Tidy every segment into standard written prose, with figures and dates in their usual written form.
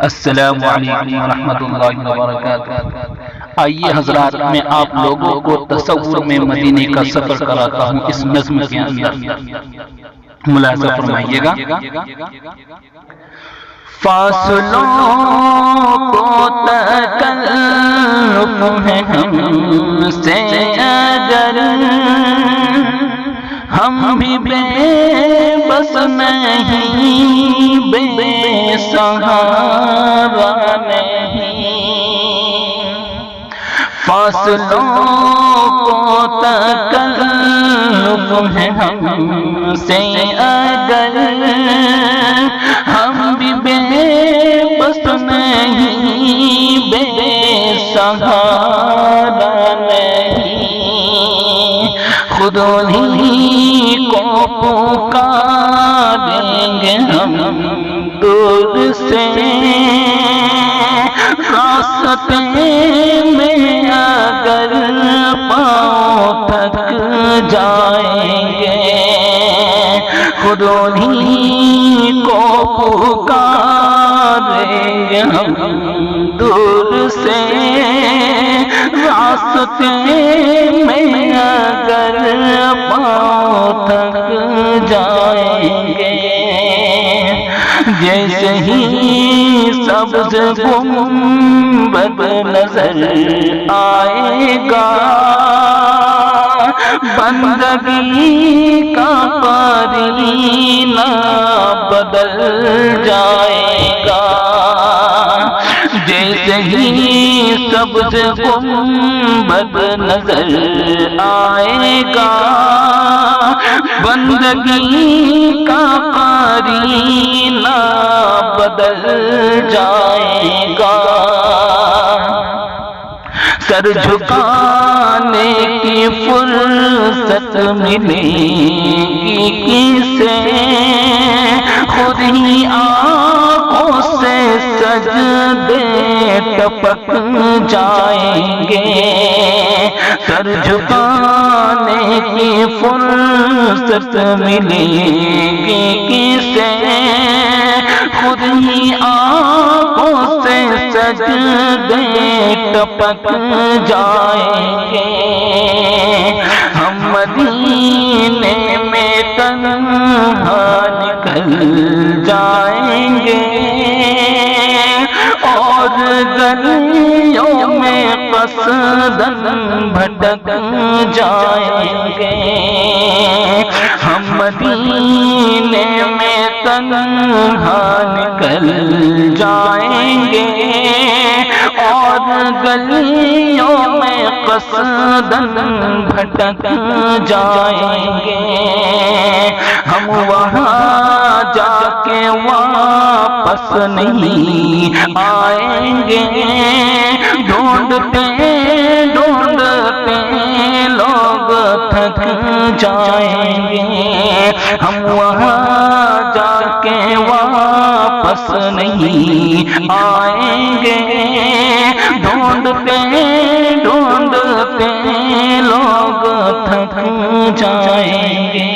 السلام علیکم ورحمۃ اللہ وبرکاتہ۔ آئیے حضرات، میں آپ لوگوں کو تصور میں مدینے کا سفر کراتا ہوں اس نظم کے اندر، ملاحظہ فرمائیے گا۔ فاصلوں کو تکلف ہے ہم سے اگر، ہم بھی بے بس نہیں، بے سہارا نہیں۔ فاصلوں کو تکلف ہے ہم سے اگر، ہم بھی بے بس نہیں، بے سہارا نہیں۔ خود انہی کو پکاریں گے ہم دور سے، راستے میں اگر پاؤں تھک جائیں گے، خود انہی کو پکاریں گے ہم دور سے، راستے میں اگر پاؤں تھک جائیں گے۔ جیسے ہی سبز گنبد نظر آئے گا، بندگی کا قرینہ بدل جائے گا۔ جیسے ہی سبز گنبد نظر آئے گا، بندگی کا قرینہ بدل جائے گا۔ سر جھکانے کی فرصت ملے گی کسے، خود ہی آنکھوں سے سجدے ٹپک جائیں گے۔ سر جھکانے کی فرصت ملے گی کسے، خود ہی آنکھوں سے سجدے ٹپک جائیں گے۔ ہم مدینے میں تنہا نکل جائیں گے، اور گلیوں میں قصداً بھٹک جائیں گے۔ ہم مدینے میں تنہا نکل جائیں گے، اور گلیوں میں قصداً بھٹک جائیں گے۔ ہم وہاں جا کے واپس نہیں آئیں گے، ڈھونڈتے ڈھونڈتے لوگ تھک جائیں گے۔ ہم وہاں جا کے واپس نہیں آئیں گے، ڈھونڈتے ڈھونڈتے لوگ تھک جائیں گے۔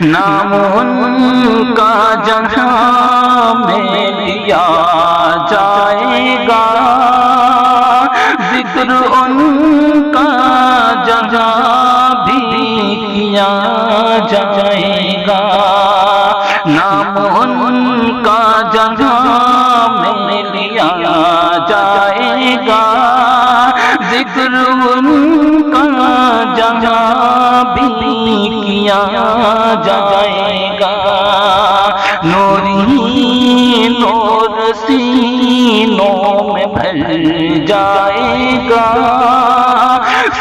نام ان کا جہاں میں لیا جائے گا، ذکر ان کا جہاں بھی کیا جائے گا۔ نام ان کا جہاں میں لیا جائے گا، ذکر ان کا جہاں بھی کیا جائے گا۔ نور ہی نور سینوں میں بھر جائے گا،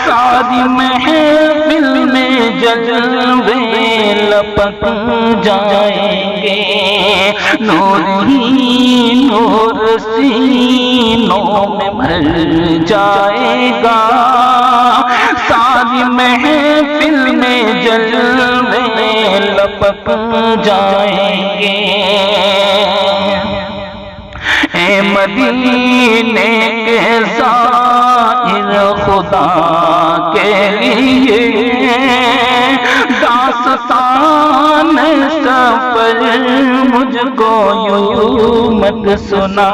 ساری محفل میں جلوے لپک جائیں گے۔ نور ہی نور سینوں میں بھر جائے گا، ساری محفل میں جلوے لپک جائیں گے۔ اے مدینے کے زائر خدا کے لیے داستان سفر مجھ کو یوں مت سنا،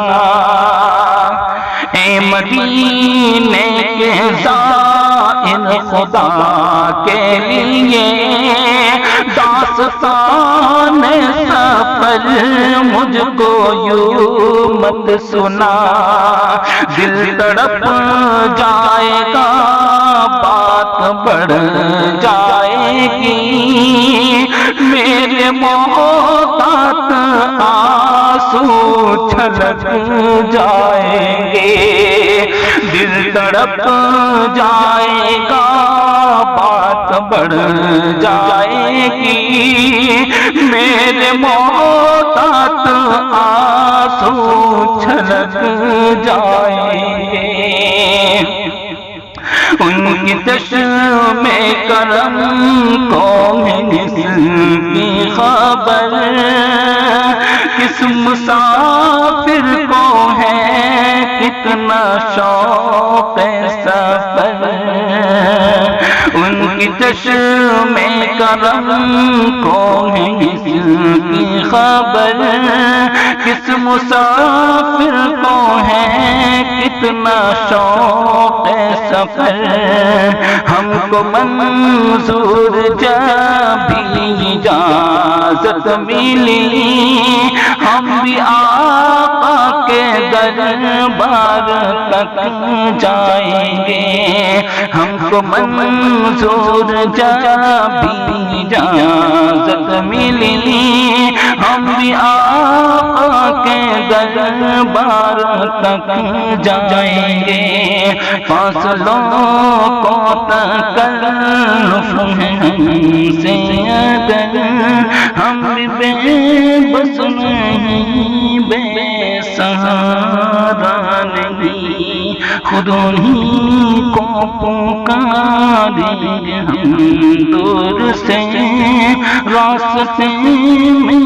اے مدینے کے زائر خدا کے لیے داستان سفر مجھ کو یوں مت سنا، دل تڑپ جائے گا بات بڑھ جائے گی، میرے محتاط آنسو چھلک جائیں گے، دل تڑپ جائے گا بات بڑھ جائے گی، میرے محتاط آنسو چھلک جائیں گے۔ ان کی چشم کرم کو ہے جس کی خبر، کس مسافر کو ہے کتنا شوق سفر، ان کی چشم کرم کو ہے جس کی خبر، کس مسافر کو ہے کتنا شوق سفر، ہم کو منظور جب بھی اجازت ملی، ہم بھی آقا کے دربار تک جائیں گے، ہم کو منظور جب بھی اجازت ملی، ہم بھی آقا کے دربار تک جائیں گے، فاصلوں کو تکلف ہے ہم سے اگر، ہم بے بس نہیں بے سہارا نہیں، خود انہیں کو پکاریں گے ہم دور سے، راستے میں